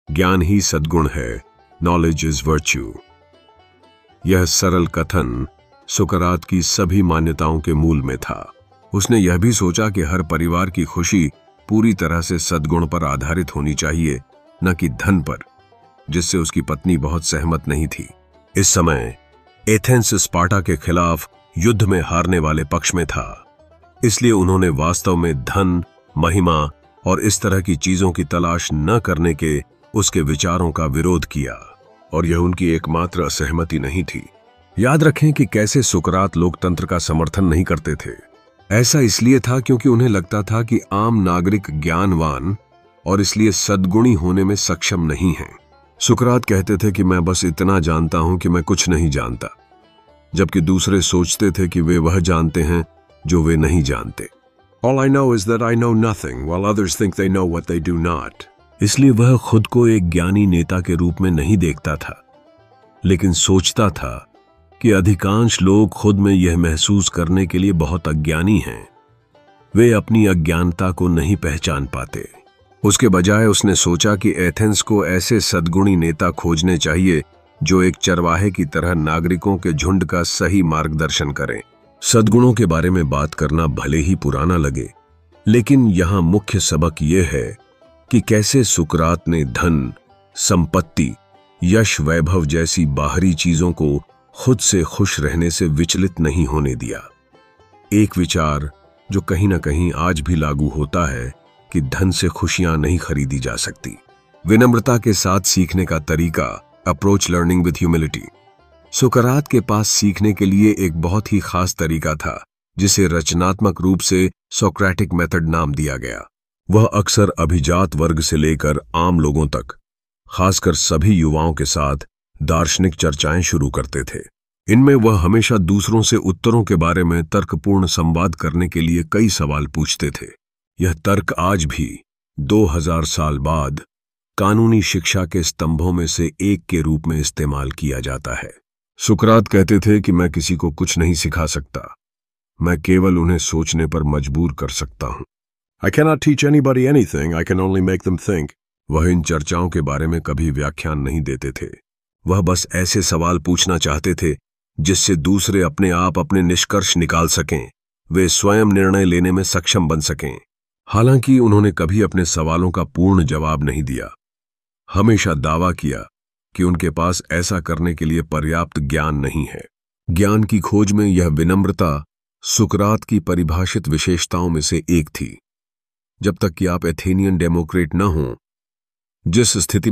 ज्ञान ही सद्गुण है, नॉलेज इज वर्च्यू। यह सरल कथन सुकरात की सभी मान्यताओं के मूल में था। उसने यह भी सोचा कि हर परिवार की खुशी पूरी तरह से सद्गुण पर आधारित होनी चाहिए, न कि धन पर, जिससे उसकी पत्नी बहुत सहमत नहीं थी। इस समय एथेंस स्पार्टा के खिलाफ युद्ध में हारने वाले पक्ष में था, इसलिए उन्होंने वास्तव में धन, महिमा और इस तरह की चीजों की तलाश न करने के उसके विचारों का विरोध किया, और यह उनकी एकमात्र असहमति नहीं थी। याद रखें कि कैसे सुकरात लोकतंत्र का समर्थन नहीं करते थे। ऐसा इसलिए था क्योंकि उन्हें लगता था कि आम नागरिक ज्ञानवान और इसलिए सद्गुणी होने में सक्षम नहीं है। सुकरात कहते थे कि मैं बस इतना जानता हूं कि मैं कुछ नहीं जानता, जबकि दूसरे सोचते थे कि वे वह जानते हैं जो वे नहीं जानते। All I know is that I know nothing, while others think they know what they do not. इसलिए वह खुद को एक ज्ञानी नेता के रूप में नहीं देखता था, लेकिन सोचता था कि अधिकांश लोग खुद में यह महसूस करने के लिए बहुत अज्ञानी हैं। वे अपनी अज्ञानता को नहीं पहचान पाते। उसके बजाय उसने सोचा कि एथेंस को ऐसे सद्गुणी नेता खोजने चाहिए जो एक चरवाहे की तरह नागरिकों के झुंड का सही मार्गदर्शन करें। सद्गुणों के बारे में बात करना भले ही पुराना लगे, लेकिन यहां मुख्य सबक यह है कि कैसे सुकरात ने धन, संपत्ति, यश, वैभव जैसी बाहरी चीजों को खुद से खुश रहने से विचलित नहीं होने दिया। एक विचार जो कहीं ना कहीं आज भी लागू होता है कि धन से खुशियां नहीं खरीदी जा सकती। विनम्रता के साथ सीखने का तरीका, अप्रोच लर्निंग विद ह्यूमिलिटी। सुकरात के पास सीखने के लिए एक बहुत ही खास तरीका था, जिसे रचनात्मक रूप से सोक्रेटिक मेथड नाम दिया गया। वह अक्सर अभिजात वर्ग से लेकर आम लोगों तक, खासकर सभी युवाओं के साथ दार्शनिक चर्चाएं शुरू करते थे। इनमें वह हमेशा दूसरों से उत्तरों के बारे में तर्कपूर्ण संवाद करने के लिए कई सवाल पूछते थे। यह तर्क आज भी 2000 साल बाद कानूनी शिक्षा के स्तंभों में से एक के रूप में इस्तेमाल किया जाता है। सुकरात कहते थे कि मैं किसी को कुछ नहीं सिखा सकता, मैं केवल उन्हें सोचने पर मजबूर कर सकता हूं। I cannot teach anybody anything, I can only make them think. वह इन चर्चाओं के बारे में कभी व्याख्यान नहीं देते थे। वह बस ऐसे सवाल पूछना चाहते थे जिससे दूसरे अपने आप अपने निष्कर्ष निकाल सकें, वे स्वयं निर्णय लेने में सक्षम बन सकें। हालांकि उन्होंने कभी अपने सवालों का पूर्ण जवाब नहीं दिया, हमेशा दावा किया कि उनके पास ऐसा करने के लिए पर्याप्त ज्ञान नहीं है। ज्ञान की खोज में यह विनम्रता सुकरात की परिभाषित विशेषताओं में से एक थी। जब तक कि आप एथेनियन डेमोक्रेट न हों, जिस स्थिति